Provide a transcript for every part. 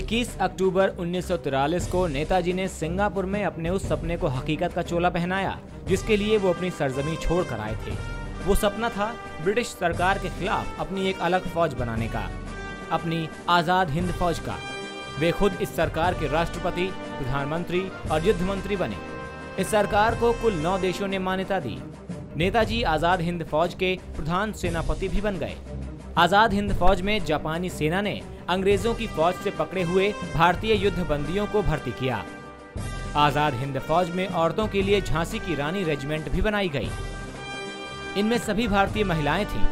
21 अक्टूबर 1943 को नेताजी ने सिंगापुर में अपने उस सपने को हकीकत का चोला पहनाया जिसके लिए वो अपनी सरजमी छोड़ कर आए थे। वो सपना था ब्रिटिश सरकार के खिलाफ अपनी एक अलग फौज बनाने का, अपनी आजाद हिंद फौज का। वे खुद इस सरकार के राष्ट्रपति, प्रधानमंत्री और युद्ध मंत्री बने। इस सरकार को कुल 9 देशों ने मान्यता दी। नेताजी आजाद हिंद फौज के प्रधान सेनापति भी बन गए। आजाद हिंद फौज में जापानी सेना ने अंग्रेजों की फौज से पकड़े हुए भारतीय युद्ध बंदियों को भर्ती किया। आजाद हिंद फौज में औरतों के लिए झांसी की रानी रेजिमेंट भी बनाई गई। इनमें सभी भारतीय महिलाएं थीं।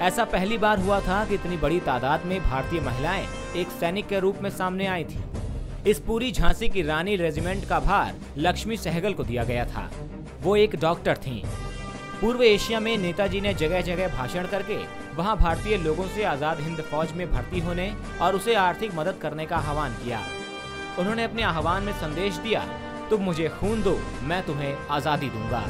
ऐसा पहली बार हुआ था कि इतनी बड़ी तादाद में भारतीय महिलाएं एक सैनिक के रूप में सामने आई थीं। इस पूरी झांसी की रानी रेजिमेंट का भार लक्ष्मी सहगल को दिया गया था। वो एक डॉक्टर थीं। पूर्व एशिया में नेताजी ने जगह जगह भाषण करके वहां भारतीय लोगों से आजाद हिंद फौज में भर्ती होने और उसे आर्थिक मदद करने का आह्वान किया। उन्होंने अपने आह्वान में संदेश दिया, तुम मुझे खून दो, मैं तुम्हें आजादी दूंगा।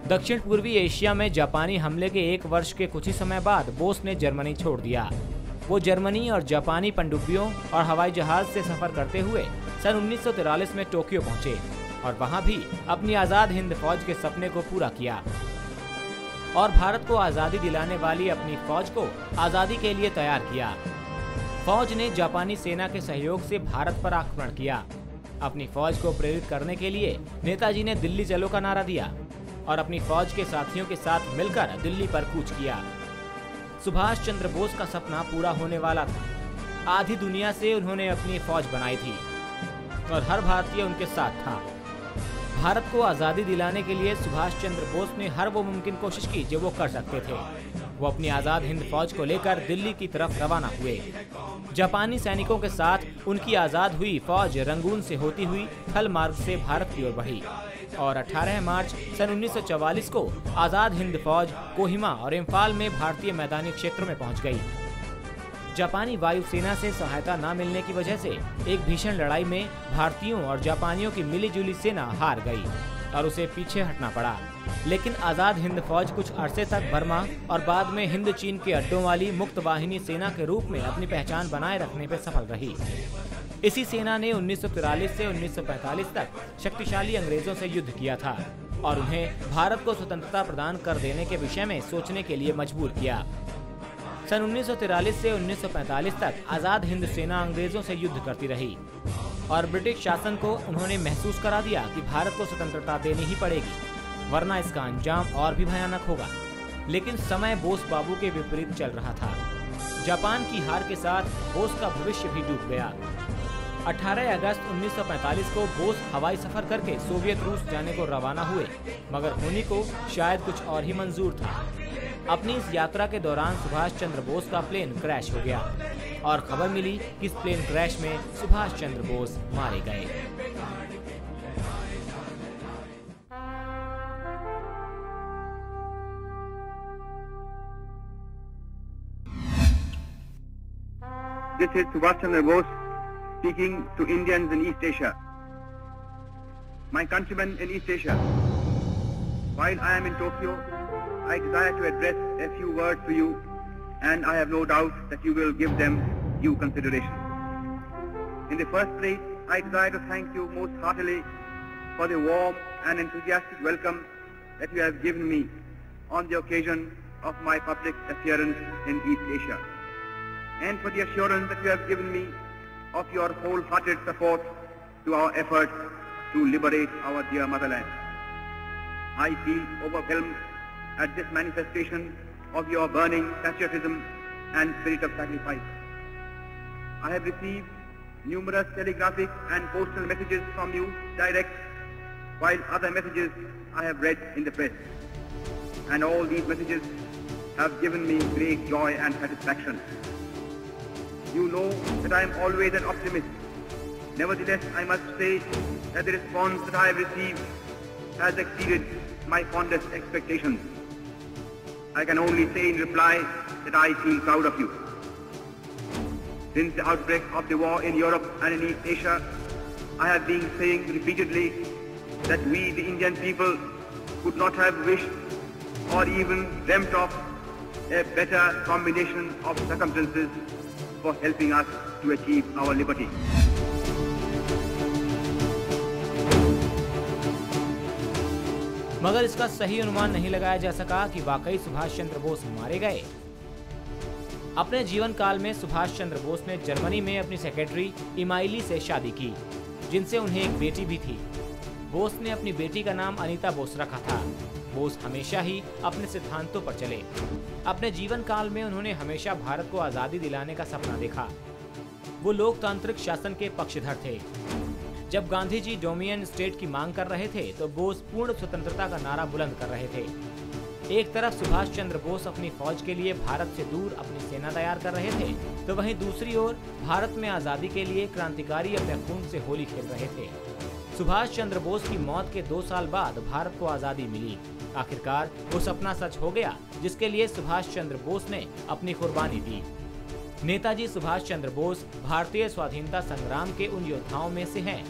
दक्षिण पूर्वी एशिया में जापानी हमले के 1 वर्ष के कुछ ही समय बाद बोस ने जर्मनी छोड़ दिया। वो जर्मनी और जापानी पनडुब्बियों और हवाई जहाज से सफर करते हुए सन 1943 में टोक्यो पहुंचे और वहां भी अपनी आजाद हिंद फौज के सपने को पूरा किया और भारत को आजादी दिलाने वाली अपनी फौज को आजादी के लिए तैयार किया। फौज ने जापानी सेना के सहयोग से भारत पर आक्रमण किया। अपनी फौज को प्रेरित करने के लिए नेताजी ने दिल्ली चलो का नारा दिया और अपनी फौज के साथियों के साथ मिलकर दिल्ली पर कूच किया। सुभाष चंद्र बोस का सपना पूरा होने वाला था। आधी दुनिया से उन्होंने अपनी फौज बनाई थी और हर भारतीय उनके साथ था। भारत को आजादी दिलाने के लिए सुभाष चंद्र बोस ने हर वो मुमकिन कोशिश की जो वो कर सकते थे। वो अपनी आजाद हिंद फौज को लेकर दिल्ली की तरफ रवाना हुए। जापानी सैनिकों के साथ उनकी आजाद हुई फौज रंगून से होती हुई थल मार्ग से भारत की ओर बढ़ी और 18 मार्च सन 1944 को आजाद हिंद फौज कोहिमा और इम्फाल में भारतीय मैदानी क्षेत्र में पहुंच गई। जापानी वायुसेना से सहायता न मिलने की वजह से एक भीषण लड़ाई में भारतीयों और जापानियों की मिलीजुली सेना हार गई और उसे पीछे हटना पड़ा। लेकिन आजाद हिंद फौज कुछ अरसे तक बर्मा और बाद में हिंद चीन के अड्डों वाली मुक्त वाहिनी सेना के रूप में अपनी पहचान बनाए रखने में सफल रही। इसी सेना ने 1943 से 1945 तक शक्तिशाली अंग्रेजों से युद्ध किया था और उन्हें भारत को स्वतंत्रता प्रदान कर देने के विषय में सोचने के लिए मजबूर किया। सन 1943 से 1945 तक आजाद हिंद सेना अंग्रेजों से युद्ध करती रही और ब्रिटिश शासन को उन्होंने महसूस करा दिया कि भारत को स्वतंत्रता देनी ही पड़ेगी, वरना इसका अंजाम और भी भयानक होगा। लेकिन समय बोस बाबू के विपरीत चल रहा था। जापान की हार के साथ बोस का भविष्य भी डूब गया। 18 अगस्त 1945 को बोस हवाई सफर करके सोवियत रूस जाने को रवाना हुए, मगर होनी को शायद कुछ और ही मंजूर था। अपनी इस यात्रा के दौरान सुभाष चंद्र बोस का प्लेन क्रैश हो गया और खबर मिली कि इस प्लेन क्रैश में सुभाष चंद्र बोस मारे गए। This is Subhash Chandra Bose speaking to Indians in East Asia. My countrymen in East Asia, while I am in Tokyo, I desire to address a few words to you, and I have no doubt that you will give them due consideration. In the first place, I desire to thank you most heartily for the warm and enthusiastic welcome that you have given me on the occasion of my public appearance in East Asia, and for the assurance that you have given me of your wholehearted support to our efforts to liberate our dear motherland. I feel overwhelmed at this manifestation of your burning patriotism and spirit of sacrifice. I have received numerous telegraphic and postal messages from you direct, while other messages I have read in the press. And all these messages have given me great joy and satisfaction. You know that I am always an optimist. Nevertheless, I must say that the response that I have received has exceeded my fondest expectations. I can only say in reply that I feel proud of you. Since the outbreak of the war in Europe and in East Asia, I have been saying repeatedly that we, the Indian people, could not have wished or even dreamt of a better combination of circumstances for helping us to achieve our liberty. मगर इसका सही अनुमान नहीं लगाया जा सका कि वाकई सुभाष चंद्र बोस मारे गए। अपने जीवन काल में सुभाष चंद्र बोस ने जर्मनी में अपनी सेक्रेटरी इमाइली से शादी की, जिनसे उन्हें एक बेटी भी थी। बोस ने अपनी बेटी का नाम अनीता बोस रखा था। बोस हमेशा ही अपने सिद्धांतों पर चले। अपने जीवन काल में उन्होंने हमेशा भारत को आजादी दिलाने का सपना देखा। वो लोकतांत्रिक शासन के पक्षधर थे। जब गांधी जी डोमिनियन स्टेट की मांग कर रहे थे तो बोस पूर्ण स्वतंत्रता का नारा बुलंद कर रहे थे। एक तरफ सुभाष चंद्र बोस अपनी फौज के लिए भारत से दूर अपनी सेना तैयार कर रहे थे, तो वहीं दूसरी ओर भारत में आजादी के लिए क्रांतिकारी अपने खून से होली खेल रहे थे। सुभाष चंद्र बोस की मौत के 2 साल बाद भारत को आजादी मिली। आखिरकार वो सपना सच हो गया जिसके लिए सुभाष चंद्र बोस ने अपनी कुर्बानी दी। नेताजी सुभाष चंद्र बोस भारतीय स्वाधीनता संग्राम के उन योद्धाओं में से हैं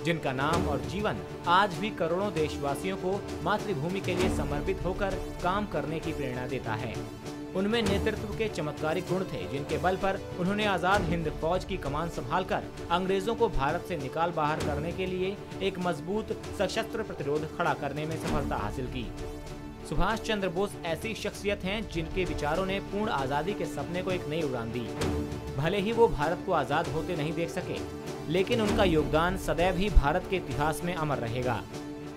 जिनका नाम और जीवन आज भी करोड़ों देशवासियों को मातृभूमि के लिए समर्पित होकर काम करने की प्रेरणा देता है। उनमें नेतृत्व के चमत्कारी गुण थे जिनके बल पर उन्होंने आजाद हिंद फौज की कमान संभालकर अंग्रेजों को भारत से निकाल बाहर करने के लिए एक मजबूत सशस्त्र प्रतिरोध खड़ा करने में सफलता हासिल की। सुभाष चंद्र बोस ऐसी शख्सियत हैं जिनके विचारों ने पूर्ण आजादी के सपने को एक नई उड़ान दी। भले ही वो भारत को आजाद होते नहीं देख सके, लेकिन उनका योगदान सदैव ही भारत के इतिहास में अमर रहेगा।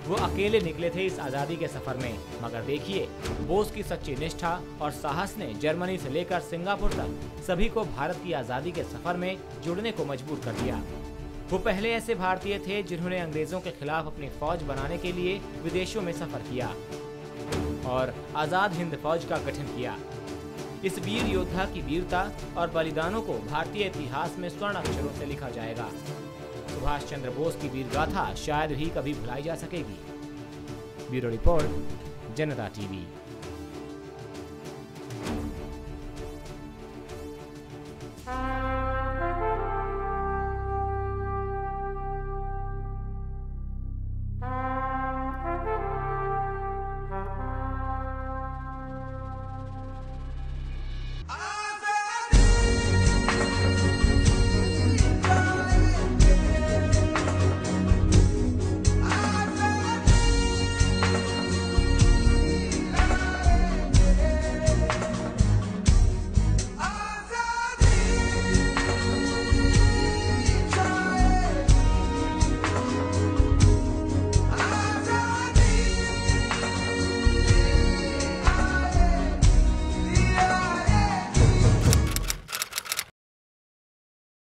वो अकेले निकले थे इस आजादी के सफर में, मगर देखिए बोस की सच्ची निष्ठा और साहस ने जर्मनी से लेकर सिंगापुर तक सभी को भारत की आजादी के सफर में जुड़ने को मजबूर कर दिया। वो पहले ऐसे भारतीय थे जिन्होंने अंग्रेजों के खिलाफ अपनी फौज बनाने के लिए विदेशों में सफर किया और आजाद हिंद फौज का गठन किया। इस वीर योद्धा की वीरता और बलिदानों को भारतीय इतिहास में स्वर्ण अक्षरों से लिखा जाएगा। सुभाष चंद्र बोस की वीर गाथा शायद ही कभी भुलाई जा सकेगी। ब्यूरो रिपोर्ट, जनता टीवी।